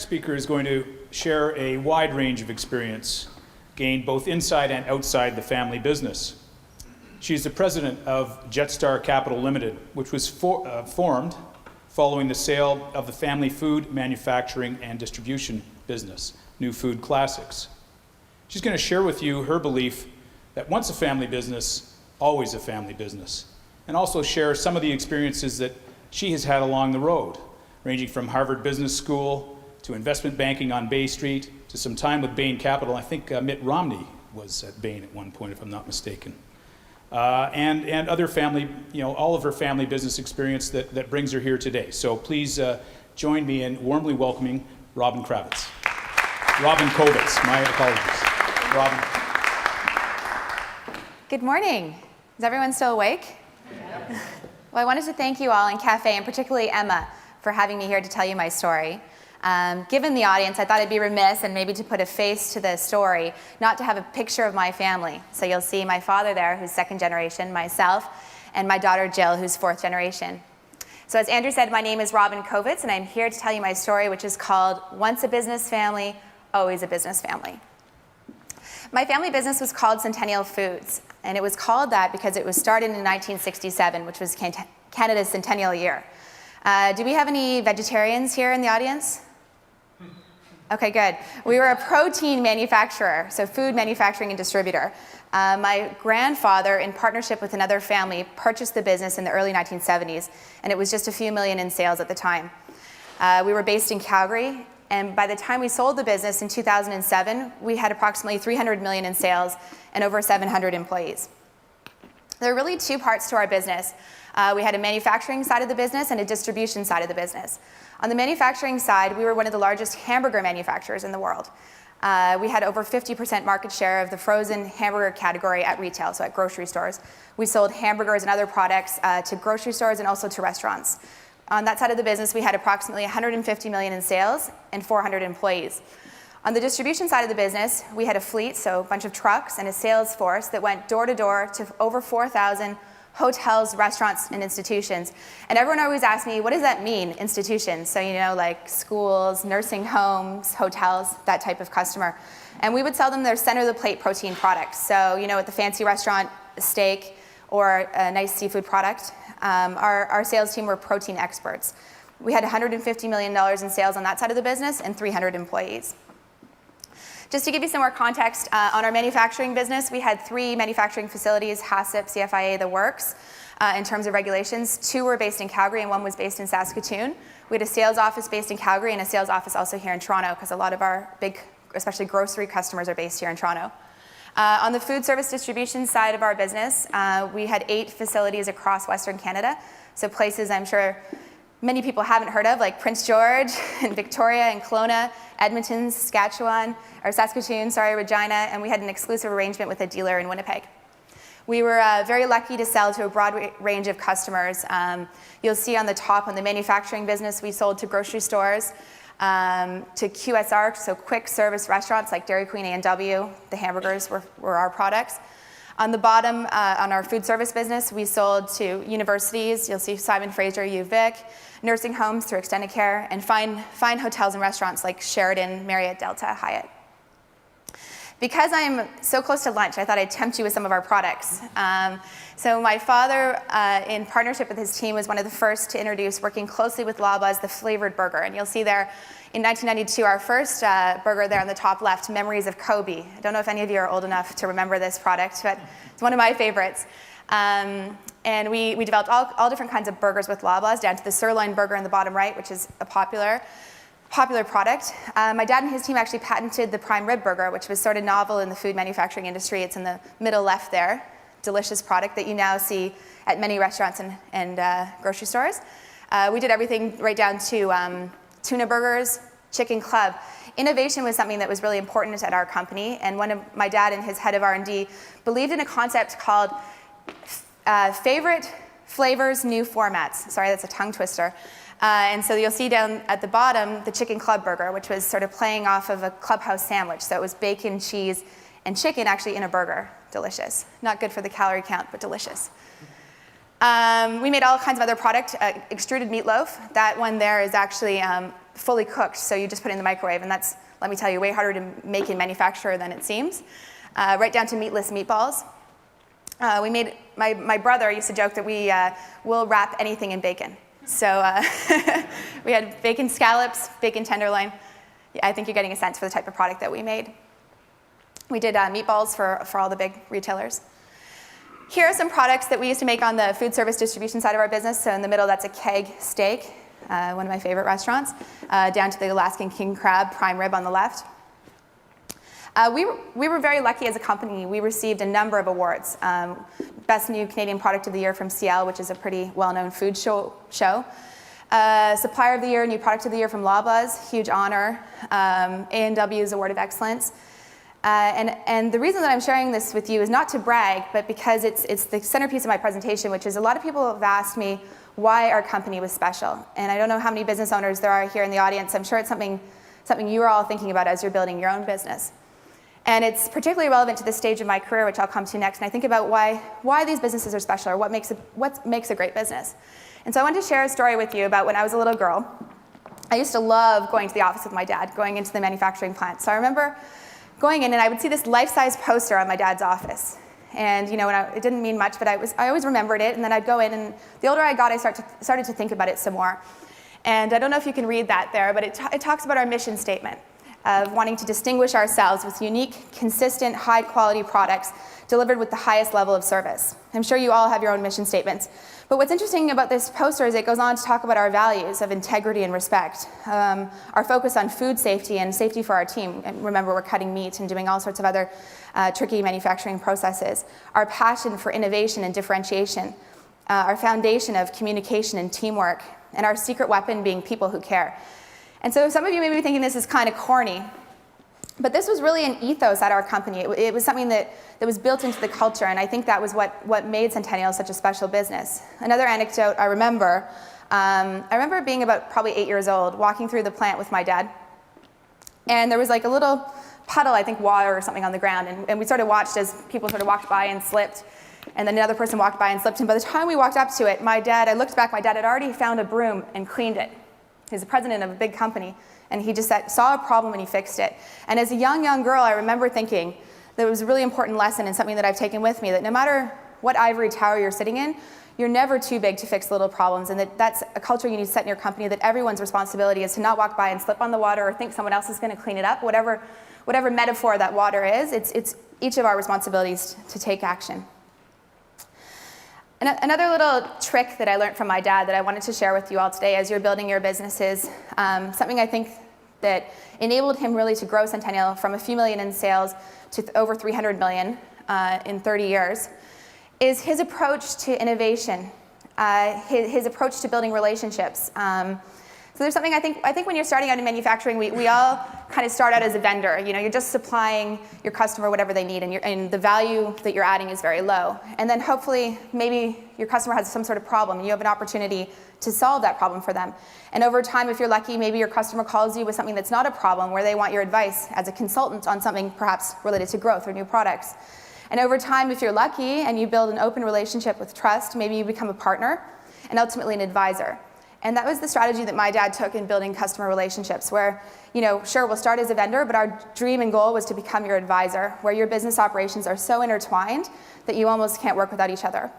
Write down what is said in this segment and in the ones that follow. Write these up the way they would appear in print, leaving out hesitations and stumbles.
speaker is going to share a wide range of experience gained both inside and outside the family business. She is the president of Jetstar Capital Limited, which was formed following the sale of the family food manufacturing and distribution business, New Food Classics. She's going to share with you her belief that once a family business, always a family business, and also share some of the experiences that she has had along the road, ranging from Harvard Business School to investment banking on Bay Street to some time with Bain Capital. I think Mitt Romney was at Bain at one point, if I'm not mistaken. And other family, all of her family business experience that brings her here today. So please join me in warmly welcoming Robin Kovitz. Robin Kovitz, my apologies. Robin. Good morning. Is everyone still awake? Yeah. Well, I wanted to thank you all in Cafe, and particularly Emma, for having me here to tell you my story. Given the audience, I thought I'd be remiss and maybe to put a face to the story, not to have a picture of my family. So you'll see my father there, who's second generation, myself, and my daughter Jill, who's fourth generation. So as Andrew said, my name is Robin Kovitz, and I'm here to tell you my story, which is called Once a Business Family, Always a Business Family. My family business was called Centennial Foods, and it was called that because it was started in 1967, which was Canada's centennial year. Do we have any vegetarians here in the audience? Okay, good. We were a protein manufacturer, so food manufacturing and distributor. My grandfather, in partnership with another family, purchased the business in the early 1970s, and it was just a few million in sales at the time. We were based in Calgary, and by the time we sold the business in 2007, we had approximately 300 million in sales and over 700 employees. There are really two parts to our business. We had a manufacturing side of the business and a distribution side of the business. On the manufacturing side, we were one of the largest hamburger manufacturers in the world. We had over 50% market share of the frozen hamburger category at retail, so at grocery stores. We sold hamburgers and other products to grocery stores and also to restaurants. On that side of the business, we had approximately 150 million in sales and 400 employees. On the distribution side of the business, we had a fleet, so a bunch of trucks and a sales force that went door to door to over 4,000 hotels, restaurants, and institutions. And everyone always asks me, what does that mean, institutions? So, like schools, nursing homes, hotels, that type of customer. And we would sell them their center-of-the-plate protein products. So, at the fancy restaurant, a steak or a nice seafood product. Our sales team were protein experts. We had $150 million in sales on that side of the business and 300 employees. Just to give you some more context, on our manufacturing business, we had 3 manufacturing facilities, HACCP, CFIA, the works, in terms of regulations. 2 were based in Calgary and 1 was based in Saskatoon. We had a sales office based in Calgary and a sales office also here in Toronto, because a lot of our big, especially grocery customers, are based here in Toronto. On the food service distribution side of our business, we had 8 facilities across Western Canada, so places I'm sure many people haven't heard of, like Prince George and Victoria and Kelowna, Edmonton, Saskatoon, Regina, and we had an exclusive arrangement with a dealer in Winnipeg. We were very lucky to sell to a broad range of customers. You'll see on the top, on the manufacturing business, we sold to grocery stores, to QSR, so quick service restaurants like Dairy Queen, A&W. The hamburgers were our products. On the bottom, on our food service business, we sold to universities. You'll see Simon Fraser, UVic, nursing homes through extended care, and fine hotels and restaurants like Sheraton, Marriott, Delta, Hyatt. Because I'm so close to lunch, I thought I'd tempt you with some of our products. So my father, in partnership with his team, was one of the first to introduce, working closely with Loblaws, the flavored burger. And you'll see there, in 1992, our first burger there on the top left, Memories of Kobe. I don't know if any of you are old enough to remember this product, but it's one of my favorites. And we developed all different kinds of burgers with Loblaws, down to the sirloin burger in the bottom right, which is a popular product. My dad and his team actually patented the prime rib burger, which was sort of novel in the food manufacturing industry. It's in the middle left there. Delicious product that you now see at many restaurants and grocery stores. We did everything right down to tuna burgers, chicken club. Innovation was something that was really important at our company, and my dad and his head of R&D believed in a concept called favorite flavors, new formats. Sorry, that's a tongue twister. And so you'll see down at the bottom the chicken club burger, which was sort of playing off of a clubhouse sandwich. So it was bacon, cheese, and chicken actually in a burger. Delicious. Not good for the calorie count, but delicious. We made all kinds of other product, extruded meatloaf. That one there is actually fully cooked, so you just put it in the microwave, and that's, let me tell you, way harder to make and manufacture than it seems. Right down to meatless meatballs. My brother used to joke that we will wrap anything in bacon. So we had bacon scallops, bacon tenderloin. Yeah, I think you're getting a sense for the type of product that we made. We did meatballs for all the big retailers. Here are some products that we used to make on the food service distribution side of our business. So in the middle, that's a keg steak, one of my favorite restaurants, down to the Alaskan king crab prime rib on the left. We were very lucky as a company. We received a number of awards. Best New Canadian Product of the Year from CL, which is a pretty well-known food show. Supplier of the Year, New Product of the Year from Loblaws, huge honor. A&W's Award of Excellence. And the reason that I'm sharing this with you is not to brag, but because it's the centerpiece of my presentation, which is a lot of people have asked me why our company was special. And I don't know how many business owners there are here in the audience. I'm sure it's something you're all thinking about as you're building your own business. And it's particularly relevant to this stage of my career, which I'll come to next. And I think about why these businesses are special, or what makes a great business. And so I wanted to share a story with you about when I was a little girl. I used to love going to the office with my dad, going into the manufacturing plant. So I remember going in, and I would see this life-size poster on my dad's office. And it didn't mean much, but I always remembered it. And then I'd go in, and the older I got, I started to think about it some more. And I don't know if you can read that there, but it talks about our mission statement of wanting to distinguish ourselves with unique, consistent, high-quality products delivered with the highest level of service. I'm sure you all have your own mission statements. But what's interesting about this poster is it goes on to talk about our values of integrity and respect, our focus on food safety and safety for our team. And remember, we're cutting meat and doing all sorts of other tricky manufacturing processes. Our passion for innovation and differentiation, our foundation of communication and teamwork, and our secret weapon being people who care. And so some of you may be thinking this is kind of corny, but this was really an ethos at our company. It was something that was built into the culture, and I think that was what made Centennial such a special business. Another anecdote I remember being about probably 8 years old, walking through the plant with my dad, and there was like a little puddle, I think water or something on the ground, and we sort of watched as people sort of walked by and slipped, and then another person walked by and slipped, and by the time we walked up to it, I looked back, my dad had already found a broom and cleaned it. He's the president of a big company, and he just saw a problem and he fixed it. And as a young girl, I remember thinking that it was a really important lesson and something that I've taken with me, that no matter what ivory tower you're sitting in, you're never too big to fix little problems, and that's a culture you need to set in your company, that everyone's responsibility is to not walk by and slip on the water or think someone else is going to clean it up. Whatever metaphor that water is, it's each of our responsibilities to take action. Another little trick that I learned from my dad that I wanted to share with you all today as you're building your businesses, something I think that enabled him really to grow Centennial from a few million in sales to over 300 million in 30 years, is his approach to innovation, his approach to building relationships. So there's something I think when you're starting out in manufacturing, we all kind of start out as a vendor. You're just supplying your customer whatever they need, and the value that you're adding is very low. And then hopefully, maybe your customer has some sort of problem, and you have an opportunity to solve that problem for them. And over time, if you're lucky, maybe your customer calls you with something that's not a problem, where they want your advice as a consultant on something perhaps related to growth or new products. And over time, if you're lucky and you build an open relationship with trust, maybe you become a partner and ultimately an advisor. And that was the strategy that my dad took in building customer relationships, where, sure, we'll start as a vendor, but our dream and goal was to become your advisor, where your business operations are so intertwined that you almost can't work without each other.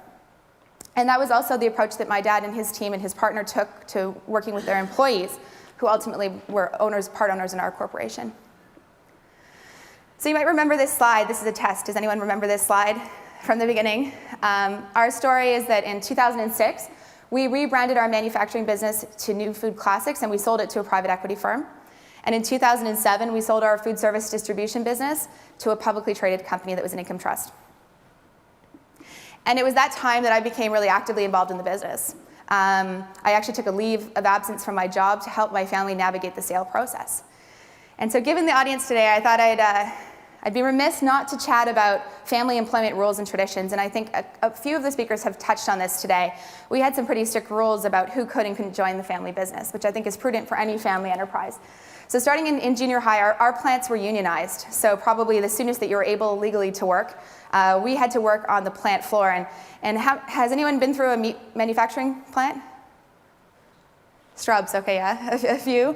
And that was also the approach that my dad and his team and his partner took to working with their employees, who ultimately were part owners in our corporation. So you might remember this slide. This is a test. Does anyone remember this slide from the beginning? Our story is that in 2006, we rebranded our manufacturing business to New Food Classics, and we sold it to a private equity firm. And in 2007, we sold our food service distribution business to a publicly traded company that was an income trust. And it was that time that I became really actively involved in the business. I actually took a leave of absence from my job to help my family navigate the sale process. And so given the audience today, I thought I'd be remiss not to chat about family employment rules and traditions, and I think a few of the speakers have touched on this today. We had some pretty strict rules about who could and couldn't join the family business, which I think is prudent for any family enterprise. So starting in junior high, our plants were unionized, so probably the soonest that you were able legally to work, we had to work on the plant floor. And has anyone been through a meat manufacturing plant? Shrubs, okay, yeah, a few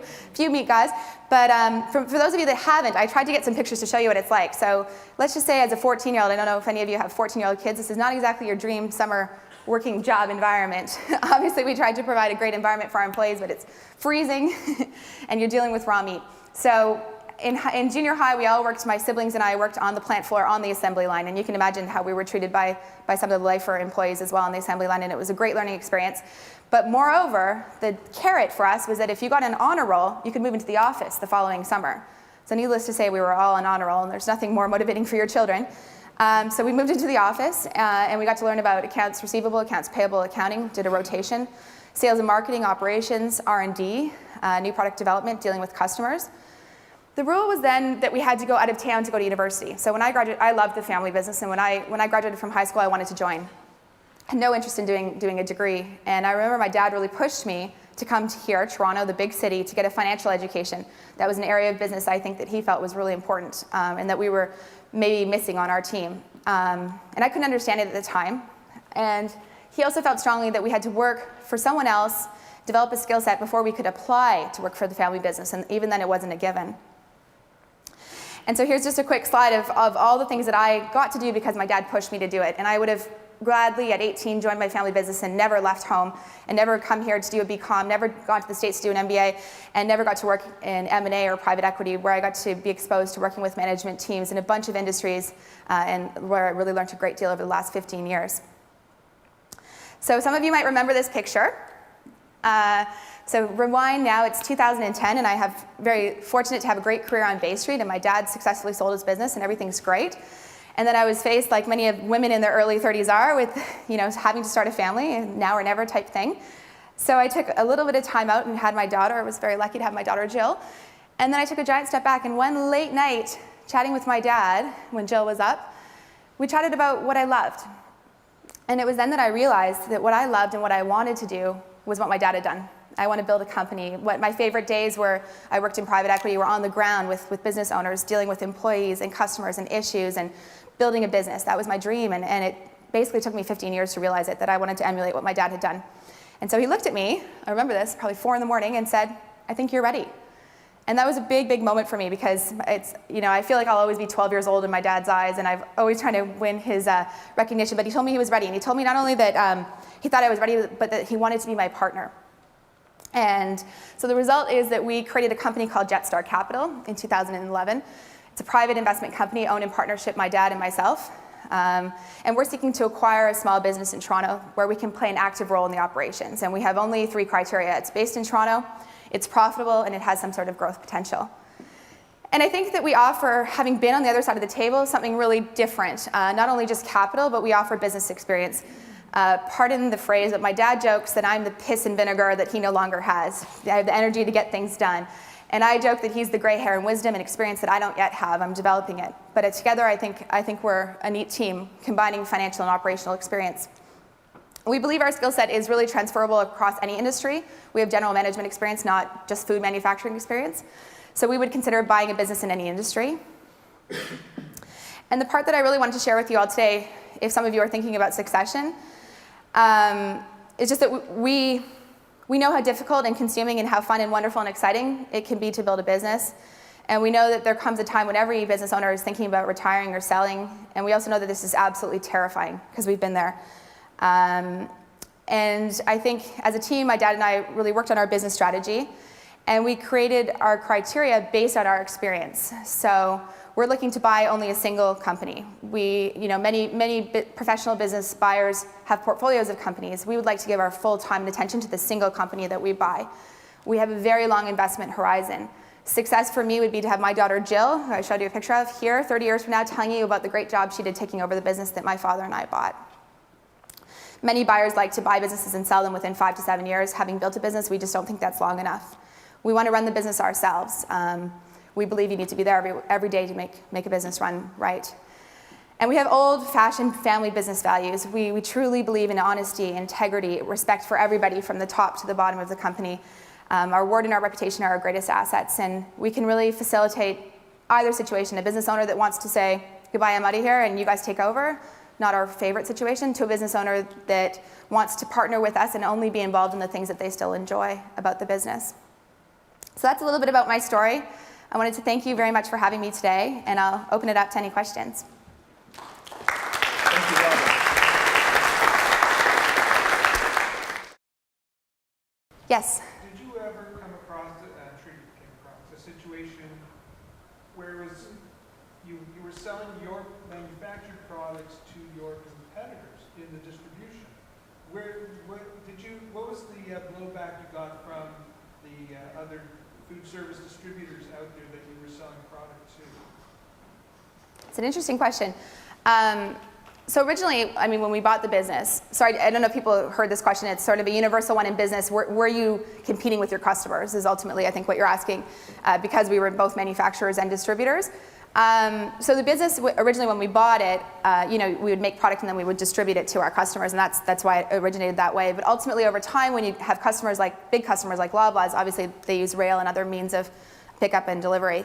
meat guys. But for those of you that haven't, I tried to get some pictures to show you what it's like. So let's just say as a 14-year-old, I don't know if any of you have 14-year-old kids, this is not exactly your dream summer working job environment. Obviously, we tried to provide a great environment for our employees, but it's freezing, and you're dealing with raw meat. So in junior high, we all worked, my siblings and I worked on the plant floor on the assembly line, and you can imagine how we were treated by some of the lifer employees as well on the assembly line, and it was a great learning experience. But moreover, the carrot for us was that if you got an honor roll, you could move into the office the following summer. So needless to say, we were all on honor roll, and there's nothing more motivating for your children. So we moved into the office, and we got to learn about accounts receivable, accounts payable, accounting, did a rotation, sales and marketing, operations, R&D, new product development, dealing with customers. The rule was then that we had to go out of town to go to university. So when I graduated, I loved the family business, and when I graduated from high school, I wanted to join. I had no interest in doing a degree, and I remember my dad really pushed me to come to here, Toronto, the big city, to get a financial education. That was an area of business I think that he felt was really important, and that we were maybe missing on our team. And I couldn't understand it at the time. And he also felt strongly that we had to work for someone else, develop a skill set before we could apply to work for the family business, and even then it wasn't a given. And so here's just a quick slide of all the things that I got to do because my dad pushed me to do it. And I would have gladly, at 18, joined my family business and never left home, and never come here to do a BCom, never gone to the States to do an MBA, and never got to work in M&A or private equity, where I got to be exposed to working with management teams in a bunch of industries, and where I really learned a great deal over the last 15 years. So some of you might remember this picture. So rewind now, it's 2010, and I have very fortunate to have a great career on Bay Street, and my dad successfully sold his business, and everything's great. And then I was faced, like many of women in their early 30s are, with having to start a family, and now or never type thing. So I took a little bit of time out and had my daughter. I was very lucky to have my daughter, Jill. And then I took a giant step back, and one late night, chatting with my dad, when Jill was up, we chatted about what I loved. And it was then that I realized that what I loved and what I wanted to do was what my dad had done. I want to build a company. What my favorite days were, I worked in private equity, were on the ground with business owners, dealing with employees and customers and issues, and building a business. That was my dream, and it basically took me 15 years to realize it, that I wanted to emulate what my dad had done. And so he looked at me, I remember this, probably 4 a.m, and said, "I think you're ready." And that was a big, big moment for me, because it's, I feel like I'll always be 12 years old in my dad's eyes, and I've always trying to win his recognition, but he told me he was ready, and he told me not only that he thought I was ready, but that he wanted to be my partner. And so the result is that we created a company called Jetstar Capital in 2011. It's a private investment company owned in partnership, my dad and myself. And we're seeking to acquire a small business in Toronto where we can play an active role in the operations. And we have only 3 criteria. It's based in Toronto, it's profitable, and it has some sort of growth potential. And I think that we offer, having been on the other side of the table, something really different. Not only just capital, but we offer business experience. Pardon the phrase, but my dad jokes that I'm the piss and vinegar that he no longer has. I have the energy to get things done. And I joke that he's the gray hair and wisdom and experience that I don't yet have. I'm developing it. But together, I think we're a neat team, combining financial and operational experience. We believe our skill set is really transferable across any industry. We have general management experience, not just food manufacturing experience. So we would consider buying a business in any industry. And the part that I really wanted to share with you all today, if some of you are thinking about succession, is just that we know how difficult and consuming and how fun and wonderful and exciting it can be to build a business. And we know that there comes a time when every business owner is thinking about retiring or selling. And we also know that this is absolutely terrifying, because we've been there. And I think as a team, my dad and I really worked on our business strategy, and we created our criteria based on our experience. So we're looking to buy only a single company. Many professional business buyers have portfolios of companies. We would like to give our full time and attention to the single company that we buy. We have a very long investment horizon. Success for me would be to have my daughter Jill, who I showed you a picture of here, 30 years from now, telling you about the great job she did taking over the business that my father and I bought. Many buyers like to buy businesses and sell them within 5 to 7 years. Having built a business, we just don't think that's long enough. We want to run the business ourselves. We believe you need to be there every day to make a business run right. And we have old-fashioned family business values. We truly believe in honesty, integrity, respect for everybody from the top to the bottom of the company. Our word and our reputation are our greatest assets, and we can really facilitate either situation. A business owner that wants to say, "Goodbye, I'm out of here, and you guys take over," not our favorite situation, to a business owner that wants to partner with us and only be involved in the things that they still enjoy about the business. So that's a little bit about my story. I wanted to thank you very much for having me today, and I'll open it up to any questions. Thank you, Robert. Yes? Did you ever come across, I'm sure you came across, a situation where you were selling your manufactured products to your competitors in the distribution? What was the blowback you got from the other food service distributors out there that you were selling product to? It's an interesting question. So originally, when we bought the business, I don't know if people heard this question, it's sort of a universal one in business. Were you competing with your customers is ultimately, I think, what you're asking, because we were both manufacturers and distributors. So the business, originally when we bought it, we would make product and then we would distribute it to our customers, and that's why it originated that way. But ultimately, over time, when you have customers big customers like Loblaws, obviously they use rail and other means of pickup and delivery.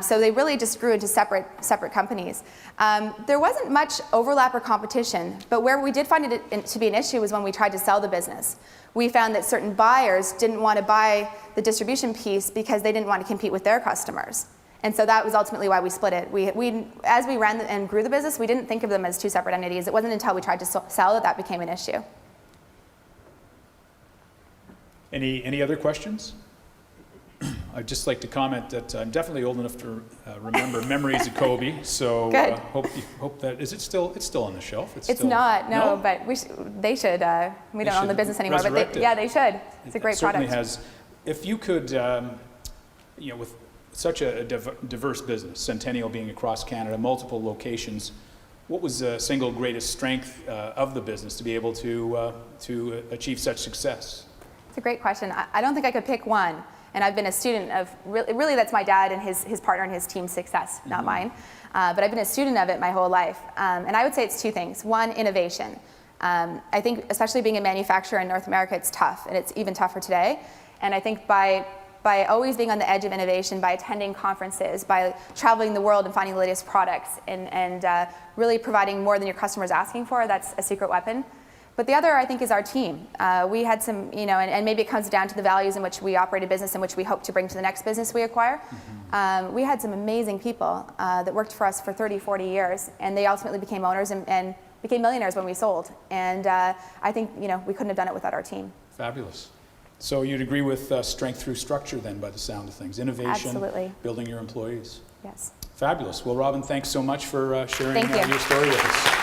So they really just grew into separate companies. There wasn't much overlap or competition, but where we did find it to be an issue was when we tried to sell the business. We found that certain buyers didn't want to buy the distribution piece because they didn't want to compete with their customers. And so that was ultimately why we split it. As we ran and grew the business, we didn't think of them as two separate entities. It wasn't until we tried to sell that became an issue. Any other questions? I'd just like to comment that I'm definitely old enough to remember memories of Kobe. So hope that it's still on the shelf. It's still, not, no, but they should. We don't own the business anymore, but they should. It's a great product. It certainly has. If you could, with such a diverse business, Centennial being across Canada, multiple locations, what was the single greatest strength of the business to be able to achieve such success? It's a great question. I don't think I could pick one. And I've been a student of, really that's my dad and his partner and his team's success, not mine. But I've been a student of it my whole life. And I would say it's two things. One, innovation. I think especially being a manufacturer in North America, it's tough, and it's even tougher today. And I think by always being on the edge of innovation, by attending conferences, by traveling the world and finding the latest products, and really providing more than your customer's asking for, that's a secret weapon. But the other, I think, is our team. We had some, and maybe it comes down to the values in which we operate a business, in which we hope to bring to the next business we acquire. Mm-hmm. We had some amazing people that worked for us for 30, 40 years, and they ultimately became owners and became millionaires when we sold. And I think, we couldn't have done it without our team. Fabulous. So you'd agree with strength through structure then, by the sound of things. Innovation, absolutely. Building your employees. Yes. Fabulous. Well, Robin, thanks so much for sharing your story with us.